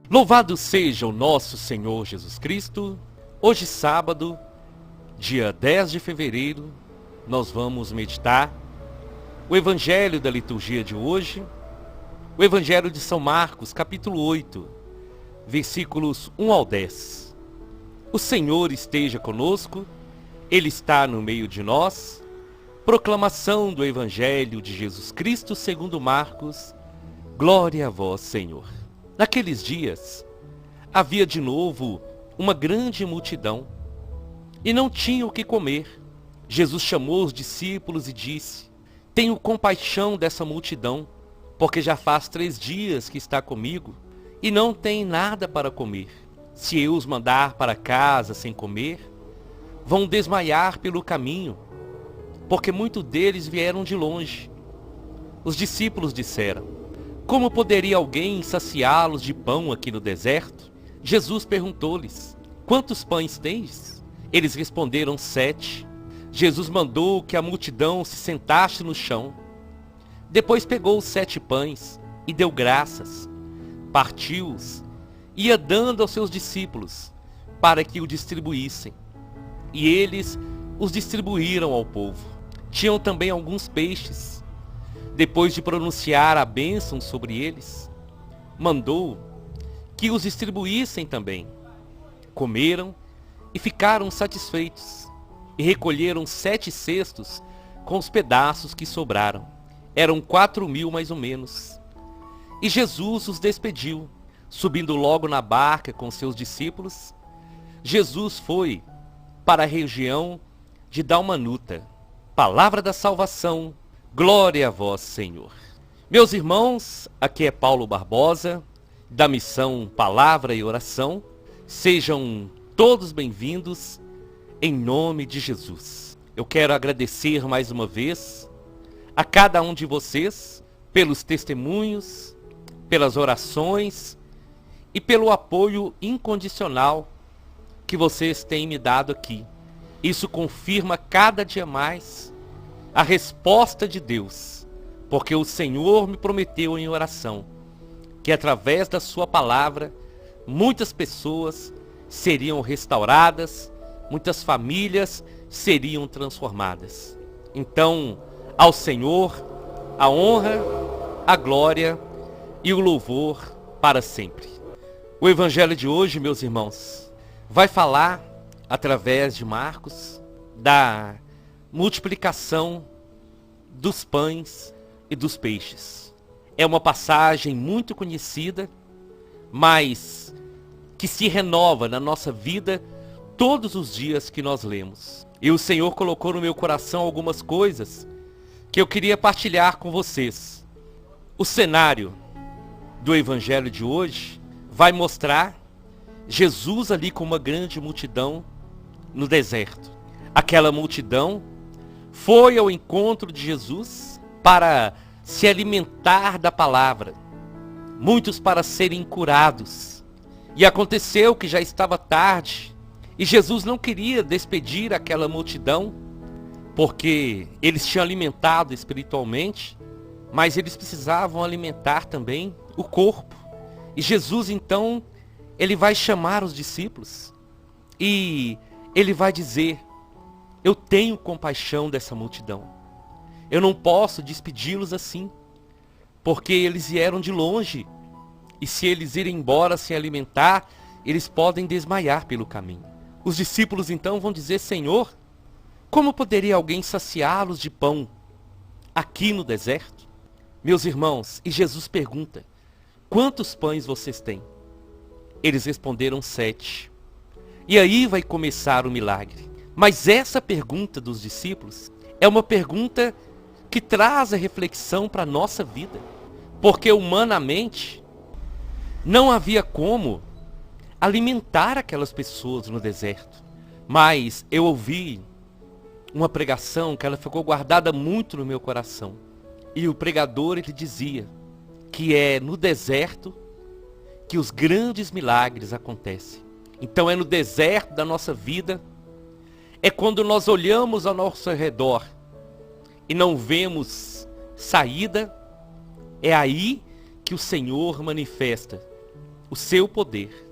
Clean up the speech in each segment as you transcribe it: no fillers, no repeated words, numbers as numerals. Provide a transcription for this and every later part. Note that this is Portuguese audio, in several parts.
Louvado seja o nosso Senhor Jesus Cristo. Hoje, sábado, dia 10 de fevereiro, nós vamos meditar o Evangelho da liturgia de hoje, o Evangelho de São Marcos, capítulo 8, versículos 1 ao 10. O Senhor esteja conosco, Ele está no meio de nós. Proclamação do Evangelho de Jesus Cristo segundo Marcos. Glória a vós, Senhor. Naqueles dias, havia de novo uma grande multidão, e não tinham o que comer. Jesus chamou os discípulos e disse: Tenho compaixão dessa multidão, porque já faz 3 dias que está comigo, e não tem nada para comer. Se eu os mandar para casa sem comer, vão desmaiar pelo caminho, porque muitos deles vieram de longe. Os discípulos disseram: Como poderia alguém saciá-los de pão aqui no deserto? Jesus perguntou-lhes: Quantos pães tens? Eles responderam: 7. Jesus mandou que a multidão se sentasse no chão. Depois pegou os 7 pães e deu graças, partiu-os, ia dando aos seus discípulos para que o distribuíssem. E eles os distribuíram ao povo. Tinham também alguns peixes. Depois de pronunciar a bênção sobre eles, mandou que os distribuíssem também. Comeram e ficaram satisfeitos, e recolheram 7 cestos com os pedaços que sobraram. Eram 4.000 mais ou menos. E Jesus os despediu, subindo logo na barca com seus discípulos. Jesus foi para a região de Dalmanuta. Palavra da salvação. Glória a vós, Senhor. Meus irmãos, aqui é Paulo Barbosa, da missão Palavra e Oração. Sejam todos bem-vindos, em nome de Jesus. Eu quero agradecer mais uma vez a cada um de vocês pelos testemunhos, pelas orações e pelo apoio incondicional que vocês têm me dado aqui. Isso confirma cada dia mais a resposta de Deus, porque o Senhor me prometeu em oração que através da sua palavra muitas pessoas seriam restauradas, muitas famílias seriam transformadas. Então, ao Senhor a honra, a glória e o louvor para sempre. O Evangelho de hoje, meus irmãos, vai falar através de Marcos da multiplicação dos pães e dos peixes. É uma passagem muito conhecida, mas que se renova na nossa vida todos os dias que nós lemos. E o Senhor colocou no meu coração algumas coisas que eu queria partilhar com vocês. O cenário do Evangelho de hoje vai mostrar Jesus ali com uma grande multidão no deserto. Aquela multidão foi ao encontro de Jesus para se alimentar da palavra, muitos para serem curados. E aconteceu que já estava tarde, e Jesus não queria despedir aquela multidão, porque eles tinham alimentado espiritualmente, mas eles precisavam alimentar também o corpo. E Jesus então, ele vai chamar os discípulos, e ele vai dizer: Eu tenho compaixão dessa multidão. Eu não posso despedi-los assim, porque eles vieram de longe. E se eles irem embora sem alimentar, eles podem desmaiar pelo caminho. Os discípulos então vão dizer: Senhor, como poderia alguém saciá-los de pão aqui no deserto? Meus irmãos, e Jesus pergunta: Quantos pães vocês têm? Eles responderam: 7. E aí vai começar o milagre. Mas essa pergunta dos discípulos é uma pergunta que traz a reflexão para a nossa vida. Porque humanamente não havia como alimentar aquelas pessoas no deserto. Mas eu ouvi uma pregação que ela ficou guardada muito no meu coração. E o pregador, ele dizia que é no deserto que os grandes milagres acontecem. Então é no deserto da nossa vida, é quando nós olhamos ao nosso redor e não vemos saída, é aí que o Senhor manifesta o seu poder.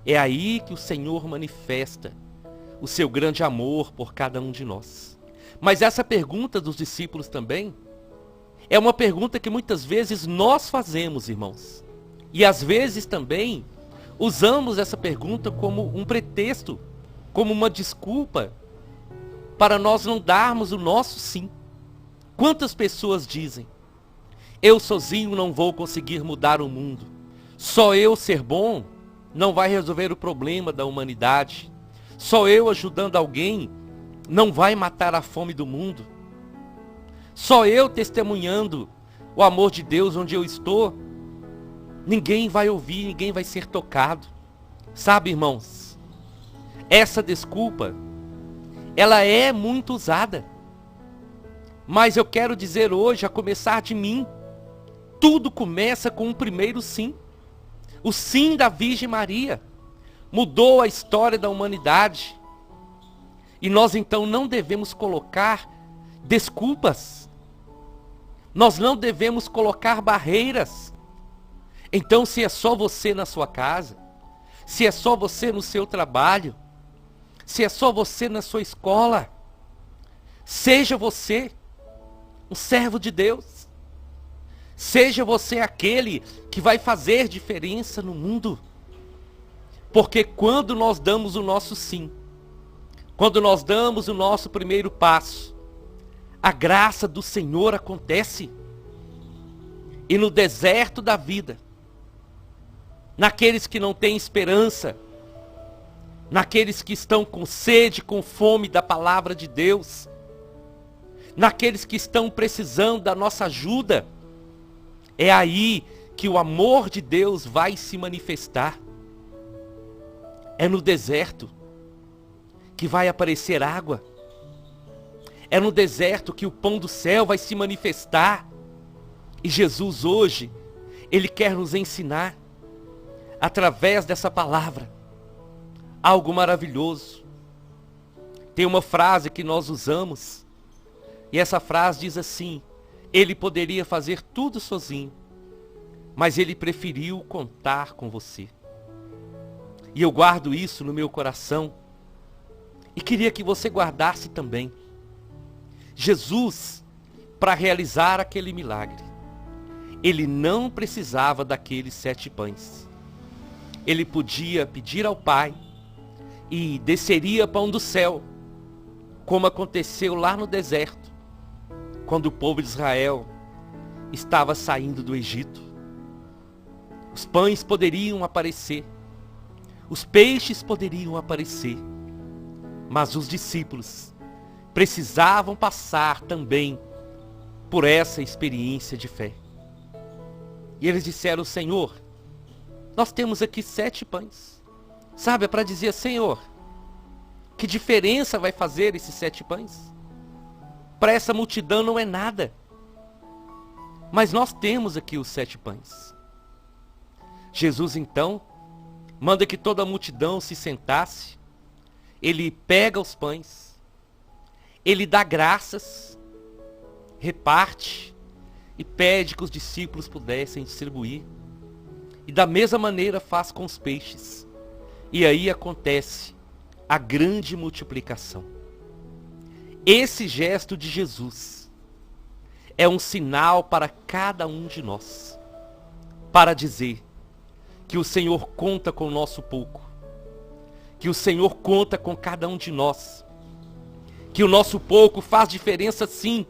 É aí que o Senhor manifesta o seu grande amor por cada um de nós. Mas essa pergunta dos discípulos também é uma pergunta que muitas vezes nós fazemos, irmãos. E às vezes também usamos essa pergunta como um pretexto, como uma desculpa para nós não darmos o nosso sim. Quantas pessoas dizem: eu sozinho não vou conseguir mudar o mundo. Só eu ser bom não vai resolver o problema da humanidade. Só eu ajudando alguém não vai matar a fome do mundo. Só eu testemunhando o amor de Deus onde eu estou, ninguém vai ouvir, ninguém vai ser tocado. Sabe, irmãos, essa desculpa, ela é muito usada. Mas eu quero dizer hoje, a começar de mim, tudo começa com um primeiro sim. O sim da Virgem Maria mudou a história da humanidade. E nós então não devemos colocar desculpas. Nós não devemos colocar barreiras. Então, se é só você na sua casa, se é só você no seu trabalho, se é só você na sua escola, seja você um servo de Deus. Seja você aquele que vai fazer diferença no mundo. Porque quando nós damos o nosso sim, quando nós damos o nosso primeiro passo, a graça do Senhor acontece. E no deserto da vida, naqueles que não têm esperança, naqueles que estão com sede, com fome da palavra de Deus, naqueles que estão precisando da nossa ajuda, é aí que o amor de Deus vai se manifestar. É no deserto que vai aparecer água. É no deserto que o pão do céu vai se manifestar. E Jesus hoje, Ele quer nos ensinar, através dessa palavra, algo maravilhoso. Tem uma frase que nós usamos, e essa frase diz assim: Ele poderia fazer tudo sozinho, mas Ele preferiu contar com você. E eu guardo isso no meu coração, e queria que você guardasse também. Jesus, para realizar aquele milagre, Ele não precisava daqueles 7 pães. Ele podia pedir ao Pai, e desceria pão do céu, como aconteceu lá no deserto, quando o povo de Israel estava saindo do Egito. Os pães poderiam aparecer, os peixes poderiam aparecer, mas os discípulos precisavam passar também por essa experiência de fé. E eles disseram: Senhor, nós temos aqui 7 pães. Sabe, é para dizer: Senhor, que diferença vai fazer esses 7 pães? Para essa multidão não é nada. Mas nós temos aqui os 7 pães. Jesus então manda que toda a multidão se sentasse. Ele pega os pães, Ele dá graças, reparte e pede que os discípulos pudessem distribuir. E da mesma maneira faz com os peixes. E aí acontece a grande multiplicação. Esse gesto de Jesus é um sinal para cada um de nós, para dizer que o Senhor conta com o nosso pouco, que o Senhor conta com cada um de nós, que o nosso pouco faz diferença sim,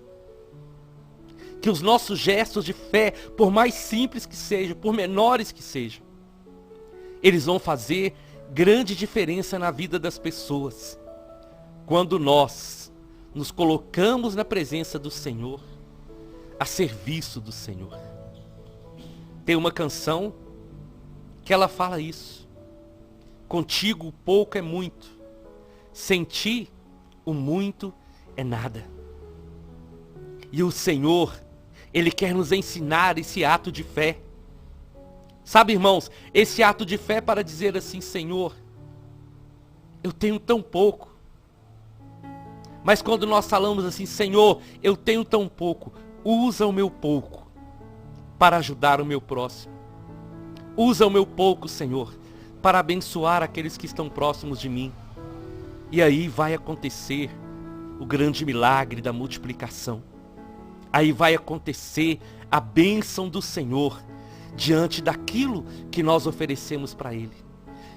que os nossos gestos de fé, por mais simples que sejam, por menores que sejam, eles vão fazer grande diferença na vida das pessoas, quando nós nos colocamos na presença do Senhor, a serviço do Senhor. Tem uma canção que ela fala isso: contigo o pouco é muito, sem ti o muito é nada. E o Senhor, Ele quer nos ensinar esse ato de fé. Sabe, irmãos, esse ato de fé para dizer assim: Senhor, eu tenho tão pouco. Mas quando nós falamos assim: Senhor, eu tenho tão pouco, usa o meu pouco para ajudar o meu próximo. Usa o meu pouco, Senhor, para abençoar aqueles que estão próximos de mim. E aí vai acontecer o grande milagre da multiplicação. Aí vai acontecer a bênção do Senhor diante daquilo que nós oferecemos para Ele,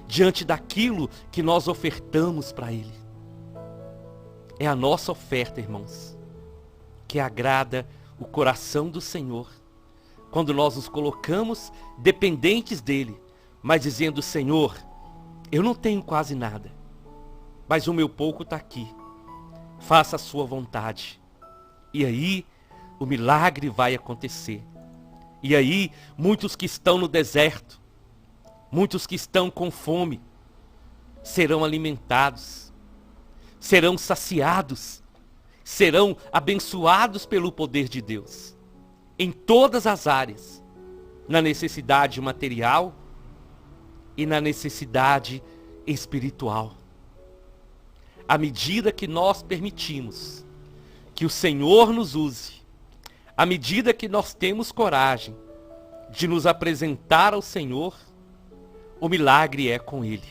diante daquilo que nós ofertamos para Ele. É a nossa oferta, irmãos, que agrada o coração do Senhor, quando nós nos colocamos dependentes dEle, mas dizendo: Senhor, eu não tenho quase nada, mas o meu pouco está aqui, faça a sua vontade. E aí o milagre vai acontecer. E aí muitos que estão no deserto, muitos que estão com fome, serão alimentados, serão saciados, serão abençoados pelo poder de Deus, em todas as áreas, na necessidade material e na necessidade espiritual. À medida que nós permitimos que o Senhor nos use, à medida que nós temos coragem de nos apresentar ao Senhor, o milagre é com Ele.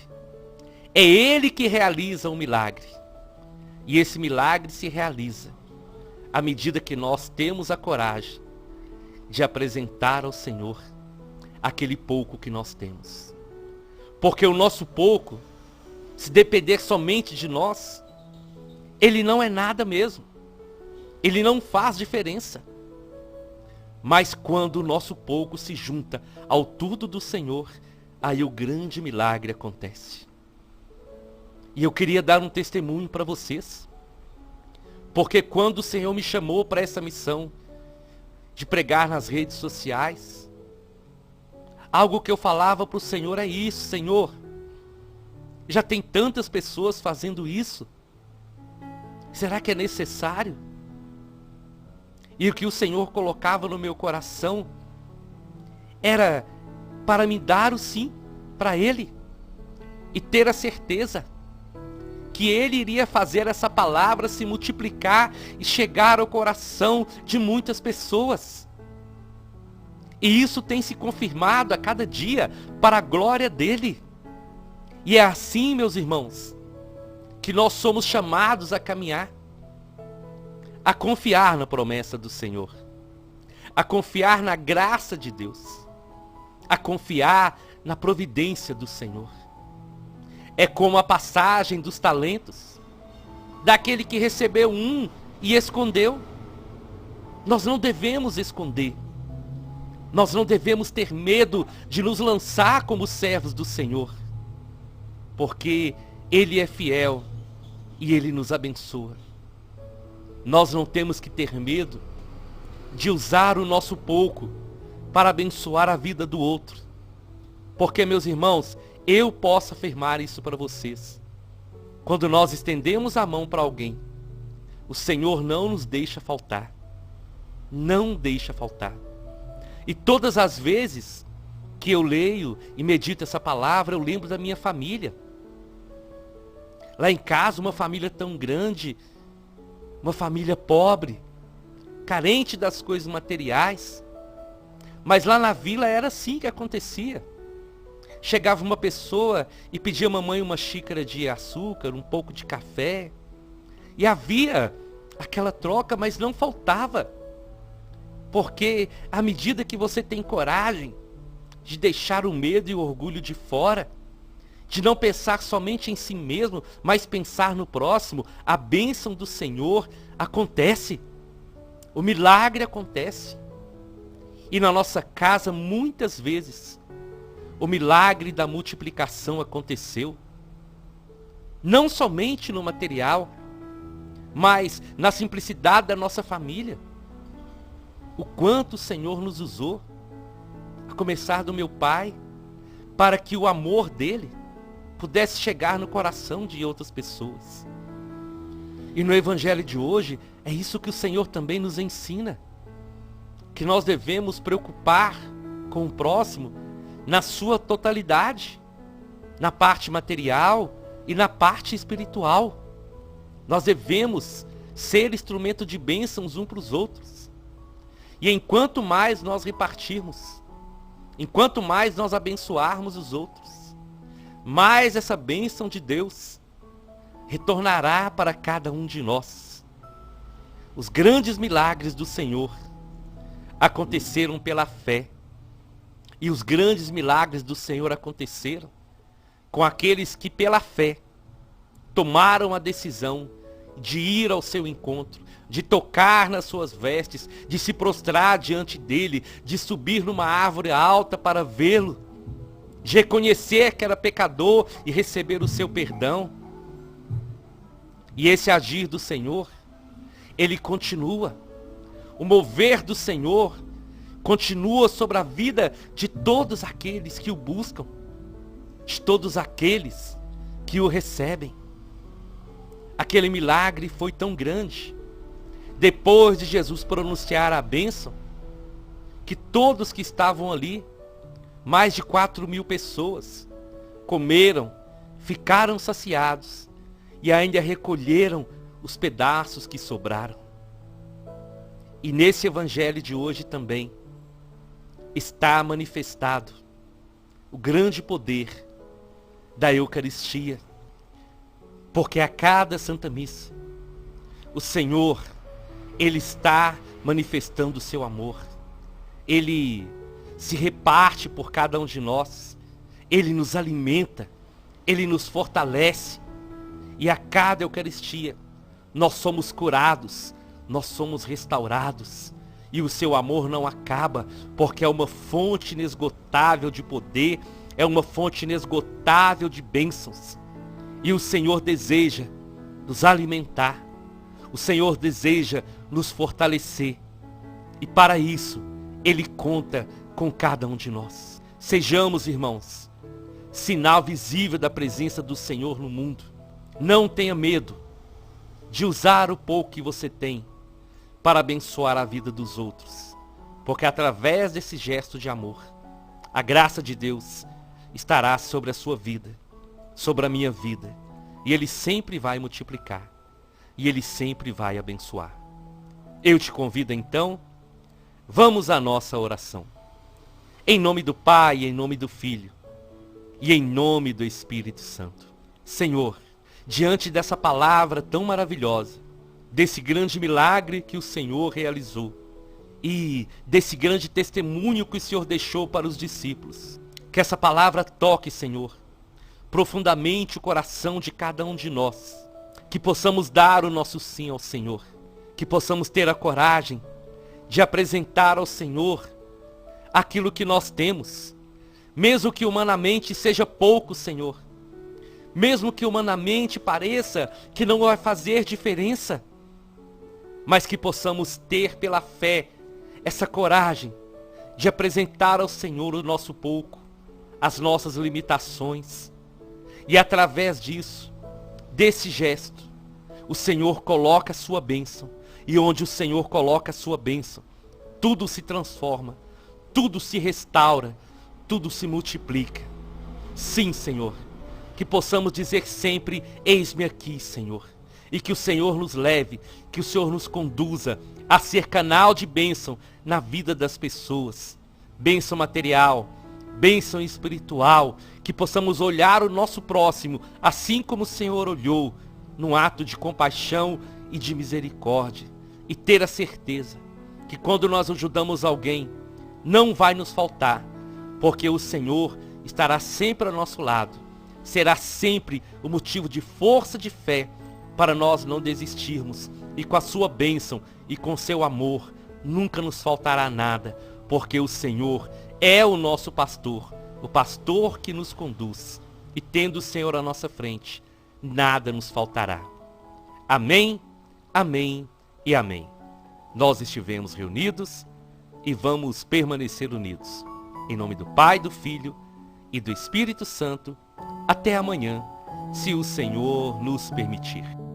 É Ele que realiza o milagre. E esse milagre se realiza à medida que nós temos a coragem de apresentar ao Senhor aquele pouco que nós temos. Porque o nosso pouco, se depender somente de nós, ele não é nada mesmo. Ele não faz diferença. Mas quando o nosso pouco se junta ao tudo do Senhor, aí o grande milagre acontece. E eu queria dar um testemunho para vocês. Porque quando o Senhor me chamou para essa missão de pregar nas redes sociais, algo que eu falava para o Senhor é isso: Senhor, já tem tantas pessoas fazendo isso. Será que é necessário? E o que o Senhor colocava no meu coração era para me dar o sim para Ele e ter a certeza que Ele iria fazer essa palavra se multiplicar e chegar ao coração de muitas pessoas. E isso tem se confirmado a cada dia para a glória dEle. E é assim, meus irmãos, que nós somos chamados a caminhar, a confiar na promessa do Senhor, a confiar na graça de Deus, a confiar na providência do Senhor. É como a passagem dos talentos, daquele que recebeu um e escondeu. Nós não devemos esconder. Nós não devemos ter medo de nos lançar como servos do Senhor, porque Ele é fiel e Ele nos abençoa. Nós não temos que ter medo de usar o nosso pouco para abençoar a vida do outro, porque, meus irmãos, eu posso afirmar isso para vocês: quando nós estendemos a mão para alguém, o Senhor não nos deixa faltar. Não deixa faltar. E todas as vezes que eu leio e medito essa palavra, eu lembro da minha família. Lá em casa, uma família tão grande, uma família pobre, carente das coisas materiais. Mas lá na vila era assim que acontecia. Chegava uma pessoa e pedia à mamãe uma xícara de açúcar, um pouco de café. E havia aquela troca, mas não faltava. Porque à medida que você tem coragem de deixar o medo e o orgulho de fora, de não pensar somente em si mesmo, mas pensar no próximo, a bênção do Senhor acontece. O milagre acontece. E na nossa casa, muitas vezes, o milagre da multiplicação aconteceu. Não somente no material, mas na simplicidade da nossa família. O quanto o Senhor nos usou, a começar do meu pai, para que o amor dele pudesse chegar no coração de outras pessoas. E no Evangelho de hoje, é isso que o Senhor também nos ensina. Que nós devemos preocupar com o próximo na sua totalidade, na parte material e na parte espiritual. Nós devemos ser instrumento de bênçãos uns para os outros. E enquanto mais nós repartirmos enquanto mais nós abençoarmos os outros, mais essa bênção de Deus retornará para cada um de nós. Os grandes milagres do Senhor aconteceram pela fé. E os grandes milagres do Senhor aconteceram com aqueles que pela fé tomaram a decisão de ir ao seu encontro, de tocar nas suas vestes, de se prostrar diante dele, de subir numa árvore alta para vê-lo, de reconhecer que era pecador e receber o seu perdão. E esse agir do Senhor, ele continua. O mover do Senhor continua sobre a vida de todos aqueles que o buscam, de todos aqueles que o recebem. Aquele milagre foi tão grande, depois de Jesus pronunciar a bênção, que todos que estavam ali, mais de 4.000 pessoas, comeram, ficaram saciados e ainda recolheram os pedaços que sobraram. E nesse evangelho de hoje também está manifestado o grande poder da Eucaristia. Porque a cada Santa Missa, o Senhor, Ele está manifestando o seu amor. Ele se reparte por cada um de nós. Ele nos alimenta. Ele nos fortalece. E a cada Eucaristia, nós somos curados. Nós somos restaurados. E o seu amor não acaba, porque é uma fonte inesgotável de poder, é uma fonte inesgotável de bênçãos. E o Senhor deseja nos alimentar, o Senhor deseja nos fortalecer. E para isso, Ele conta com cada um de nós. Sejamos, irmãos, sinal visível da presença do Senhor no mundo. Não tenha medo de usar o pouco que você tem para abençoar a vida dos outros. Porque através desse gesto de amor, a graça de Deus estará sobre a sua vida, sobre a minha vida. E Ele sempre vai multiplicar. E Ele sempre vai abençoar. Eu te convido então, vamos à nossa oração. Em nome do Pai, em nome do Filho e em nome do Espírito Santo. Senhor, diante dessa palavra tão maravilhosa, desse grande milagre que o Senhor realizou e desse grande testemunho que o Senhor deixou para os discípulos, que essa palavra toque, Senhor, profundamente o coração de cada um de nós, que possamos dar o nosso sim ao Senhor, que possamos ter a coragem de apresentar ao Senhor aquilo que nós temos, mesmo que humanamente seja pouco, Senhor, mesmo que humanamente pareça que não vai fazer diferença, mas que possamos ter pela fé essa coragem de apresentar ao Senhor o nosso pouco, as nossas limitações. E através disso, desse gesto, o Senhor coloca a sua bênção. E onde o Senhor coloca a sua bênção, tudo se transforma, tudo se restaura, tudo se multiplica. Sim, Senhor, que possamos dizer sempre, eis-me aqui, Senhor. E que o Senhor nos leve, que o Senhor nos conduza a ser canal de bênção na vida das pessoas. Bênção material, bênção espiritual, que possamos olhar o nosso próximo, assim como o Senhor olhou, num ato de compaixão e de misericórdia. E ter a certeza que quando nós ajudamos alguém, não vai nos faltar, porque o Senhor estará sempre ao nosso lado. Será sempre o motivo de força de fé para nós não desistirmos. E com a sua bênção e com seu amor, nunca nos faltará nada, porque o Senhor é o nosso pastor, o pastor que nos conduz. E tendo o Senhor à nossa frente, nada nos faltará. Amém, amém e amém. Nós estivemos reunidos e vamos permanecer unidos. Em nome do Pai, do Filho e do Espírito Santo. Até amanhã, se o Senhor nos permitir.